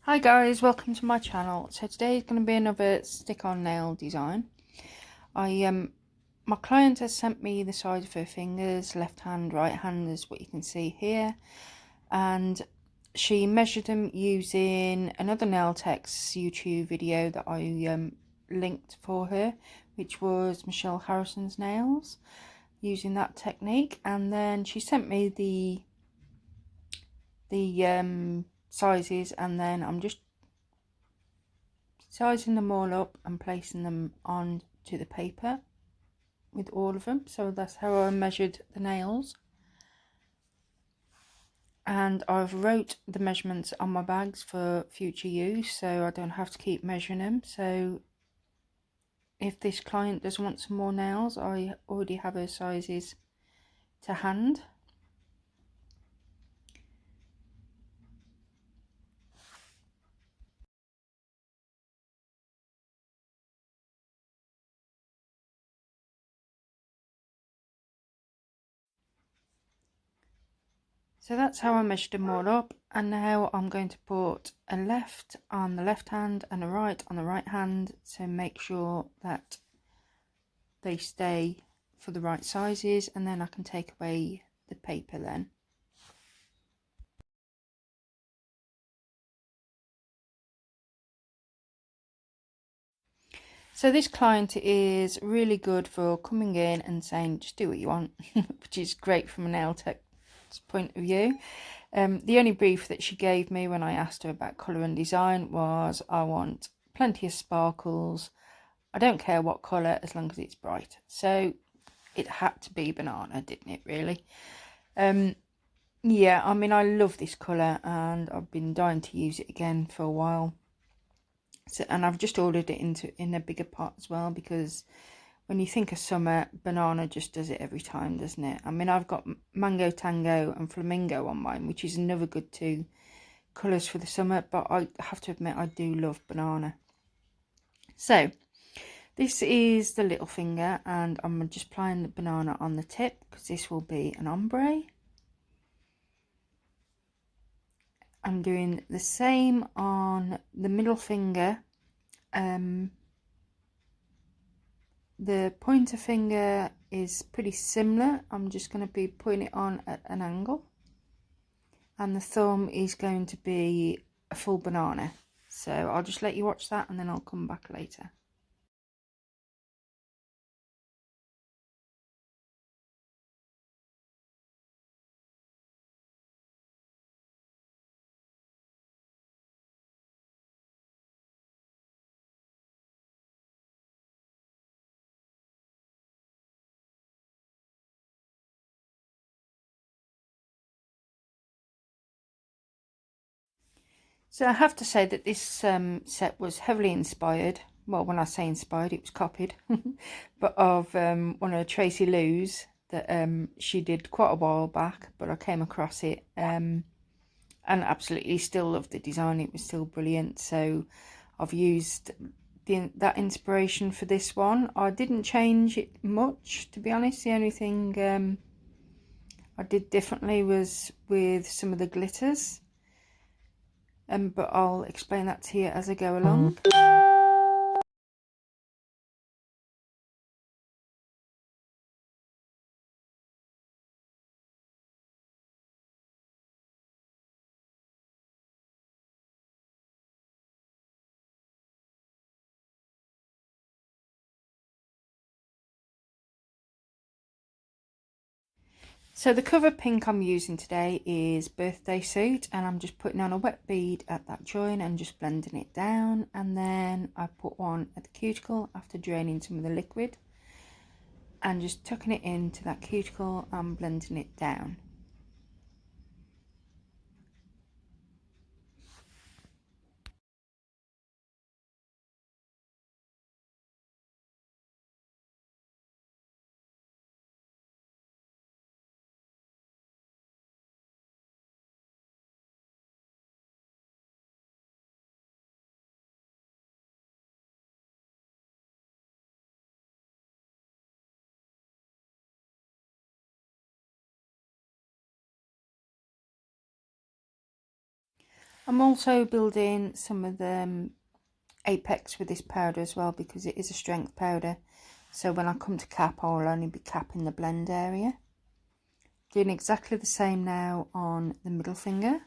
Hi guys, welcome to my channel. So today is going to be another stick-on nail design. My client has sent me the size of her fingers, left hand, right hand, is what you can see here, and she measured them using another Nailtex YouTube video that I linked for her, which was Michelle Harrison's nails, using that technique. And then she sent me the sizes, and then I'm just sizing them all up and placing them onto the paper with all of them. So that's how I measured the nails, and I've wrote the measurements on my bags for future use, so I don't have to keep measuring them. So if this client does want some more nails, I already have her sizes to hand. So that's how I measured them all up, and now I'm going to put a left on the left hand and a right on the right hand to make sure that they stay for the right sizes, and then I can take away the paper then. So this client is really good for coming in and saying just do what you want, which is great from a Nailtex point of view. The only brief that she gave me when I asked her about colour and design was, I want plenty of sparkles, I don't care what colour as long as it's bright. So it had to be banana, didn't it, really? Yeah, I mean, I love this colour and I've been dying to use it again for a while. So, and I've just ordered it in a bigger pot as well, because when you think of summer, banana just does it every time, doesn't it? I mean, I've got mango tango and flamingo on mine, which is another good two colours for the summer, but I have to admit I do love banana. So this is the little finger, and I'm just applying the banana on the tip because this will be an ombre. I'm doing the same on the middle finger. The pointer finger is pretty similar. I'm just going to be putting it on at an angle, and the thumb is going to be a full banana. So I'll just let you watch that and then I'll come back later. So I have to say that this set was heavily inspired. Well, when I say inspired, it was copied, but of one of Tracy Lou's that she did quite a while back, but I came across it and absolutely still loved the design. It was still brilliant. So I've used that inspiration for this one. I didn't change it much, to be honest. The only thing I did differently was with some of the glitters. But I'll explain that to you as I go along. So the cover pink I'm using today is Birthday Suit, and I'm just putting on a wet bead at that join and just blending it down, and then I put one at the cuticle after draining some of the liquid and just tucking it into that cuticle and blending it down. I'm also building some of the apex with this powder as well, because it is a strength powder. So when I come to cap, I'll only be capping the blend area. Doing exactly the same now on the middle finger.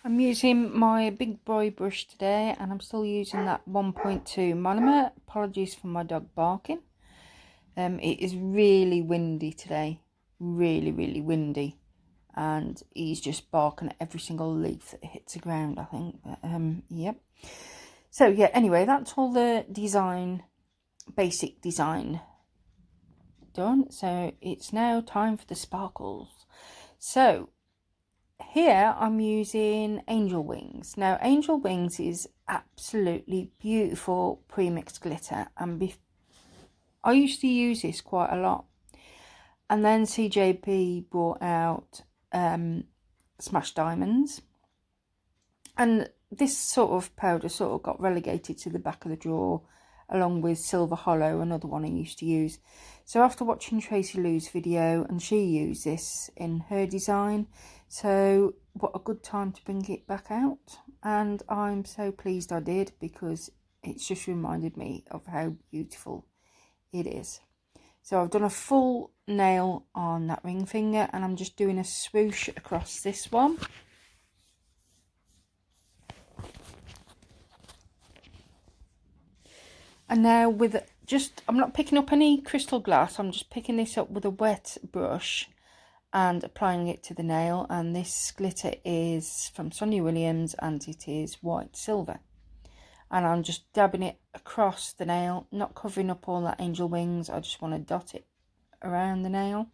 I'm using my big boy brush today, and I'm still using that 1.2 monomer. Apologies for my dog barking. It is really windy today, really windy, and he's just barking at every single leaf that hits the ground, I think. But, yep. So yeah, anyway, that's all the design, basic design done. So it's now time for the sparkles. So here I'm using Angel Wings. Now Angel Wings is absolutely beautiful pre-mixed glitter, and I used to use this quite a lot, and then CJP brought out Smash Diamonds, and this sort of powder sort of got relegated to the back of the drawer, along with Silver Hollow, another one I used to use. So after watching Tracy Lou's video, and she used this in her design, so what a good time to bring it back out. And I'm so pleased I did, because it's just reminded me of how beautiful it is. So I've done a full nail on that ring finger, and I'm just doing a swoosh across this one. And now with just, I'm not picking up any crystal glass, I'm just picking this up with a wet brush and applying it to the nail. And this glitter is from Sonia Williams, and it is white silver. And I'm just dabbing it across the nail, not covering up all that Angel Wings. I just want to dot it around the nail.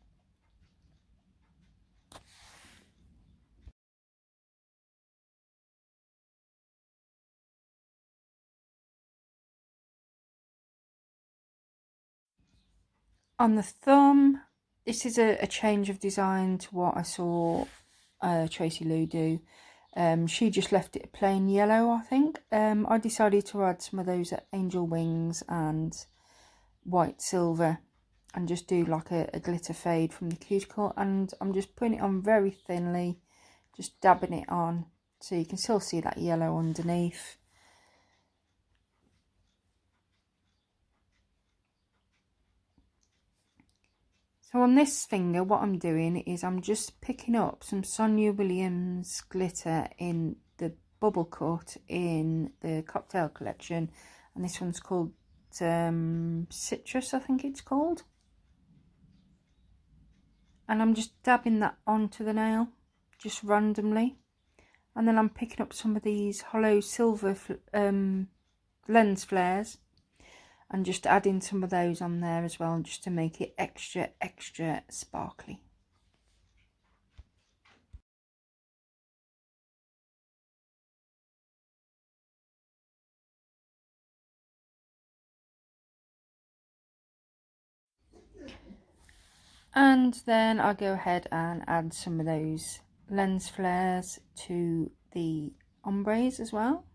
On the thumb, this is a change of design to what I saw Tracy Lou do. She just left it plain yellow, I think. I decided to add some of those Angel Wings and white silver, and just do like a glitter fade from the cuticle. And I'm just putting it on very thinly, just dabbing it on, so you can still see that yellow underneath. So on this finger, what I'm doing is I'm just picking up some Sonia Williams glitter in the bubble cut in the cocktail collection, and this one's called Citrus, I think it's called. And I'm just dabbing that onto the nail, just randomly. And then I'm picking up some of these hollow silver lens flares, and just adding some of those on there as well, just to make it extra sparkly. And then I'll go ahead and add some of those lens flares to the ombres as well.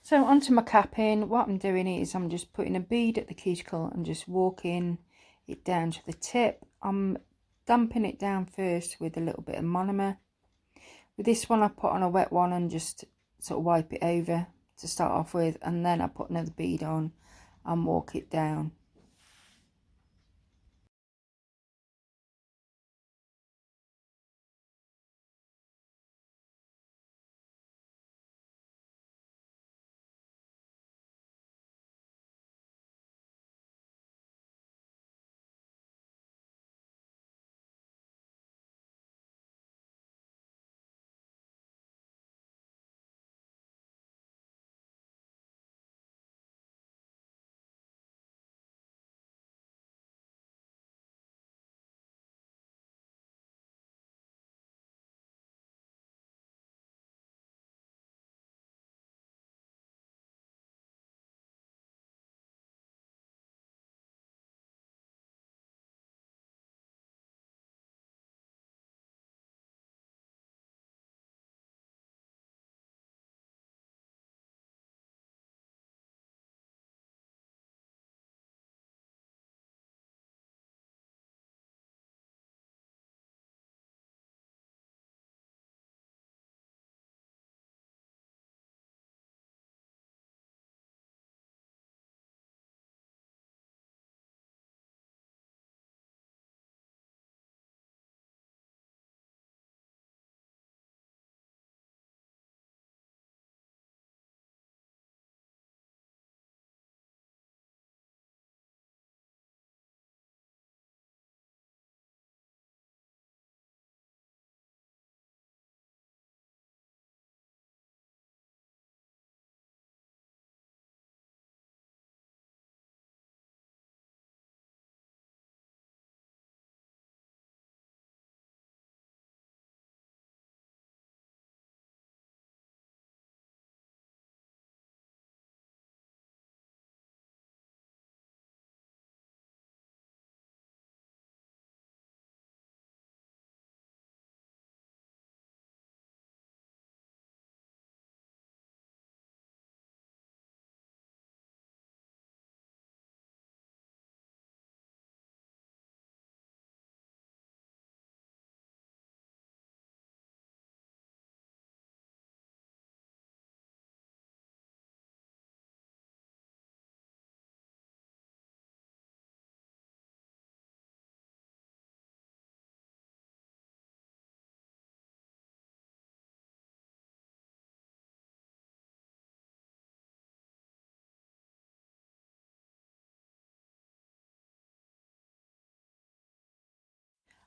So onto my capping. What I'm doing is I'm just putting a bead at the cuticle and just walking it down to the tip. I'm damping it down first with a little bit of monomer. With this one I put on a wet one and just sort of wipe it over to start off with, and then I put another bead on and walk it down.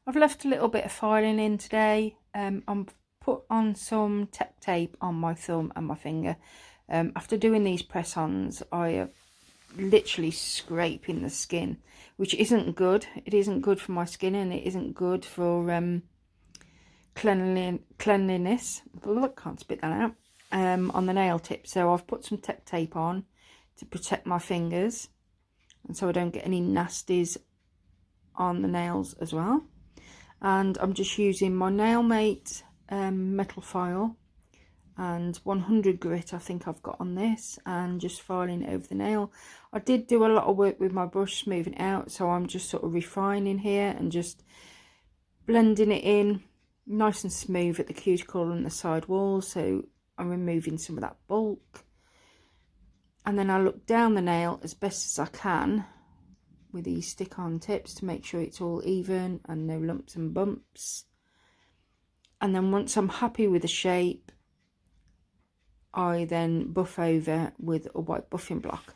I've left a little bit of filing in today. I'm put on some tech tape on my thumb and my finger. After doing these press-ons, I have literally scraping the skin, which isn't good. It isn't good for my skin, and it isn't good for cleanliness. Can't spit that out. On the nail tip. So I've put some tech tape on to protect my fingers, and so I don't get any nasties on the nails as well. And I'm just using my Nailmate metal file and 100 grit I think I've got on this, and just filing it over the nail. I did do a lot of work with my brush smoothing it out, so I'm just sort of refining here and just blending it in nice and smooth at the cuticle and the side walls, so I'm removing some of that bulk. And then I look down the nail as best as I can with these stick-on tips to make sure it's all even and no lumps and bumps. And then once I'm happy with the shape, I then buff over with a white buffing block.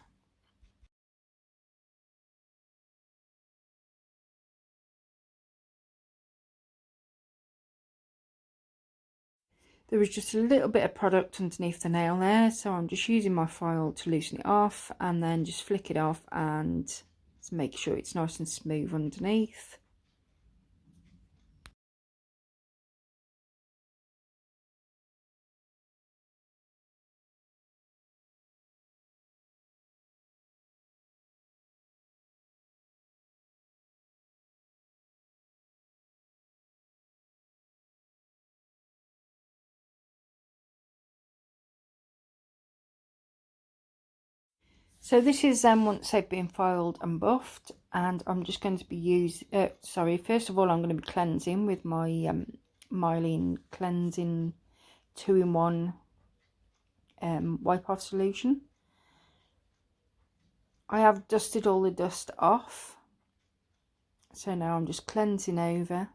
There was just a little bit of product underneath the nail there, so I'm just using my file to loosen it off and then just flick it off and make sure it's nice and smooth underneath. So this is once they've been filed and buffed, and I'm just going to be first of all I'm going to be cleansing with my Myline Cleansing 2-in-1 wipe off solution. I have dusted all the dust off, so now I'm just cleansing over.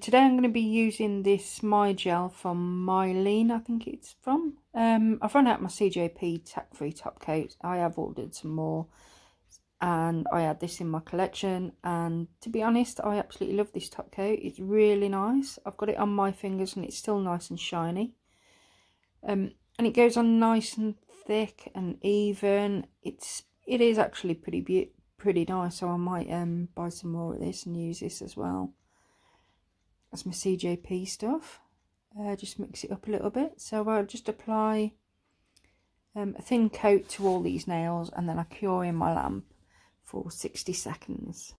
Today I'm going to be using this My Gel from Myline, I think it's from. I've run out my CJP tack-free top coat. I have ordered some more, and I had this in my collection, and to be honest, I absolutely love this top coat. It's really nice. I've got it on my fingers and it's still nice and shiny. And it goes on nice and thick and even. It is actually pretty nice, so I might buy some more of this and use this as well. That's my CJP stuff. Just mix it up a little bit. So I'll just apply a thin coat to all these nails, and then I cure in my lamp for 60 seconds.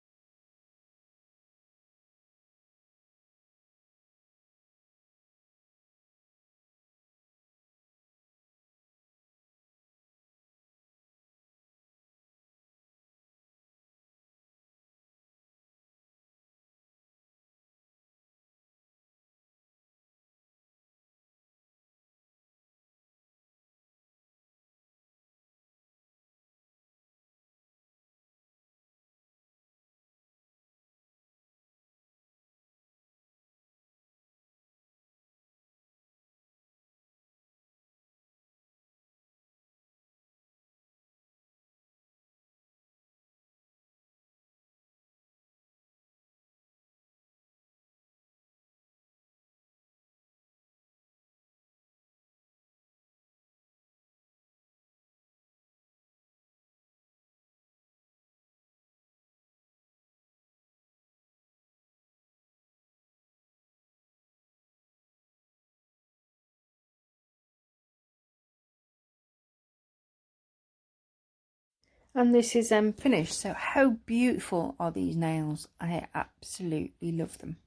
And this is finished. So how beautiful are these nails? I absolutely love them.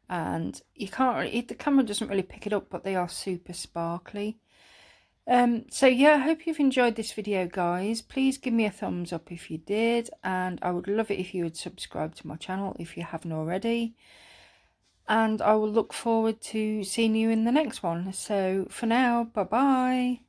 And you can't really, the camera doesn't really pick it up, but they are super sparkly. So yeah, I hope you've enjoyed this video, guys. Please give me a thumbs up if you did, and I would love it if you would subscribe to my channel if you haven't already. And I will look forward to seeing you in the next one. So for now, bye bye.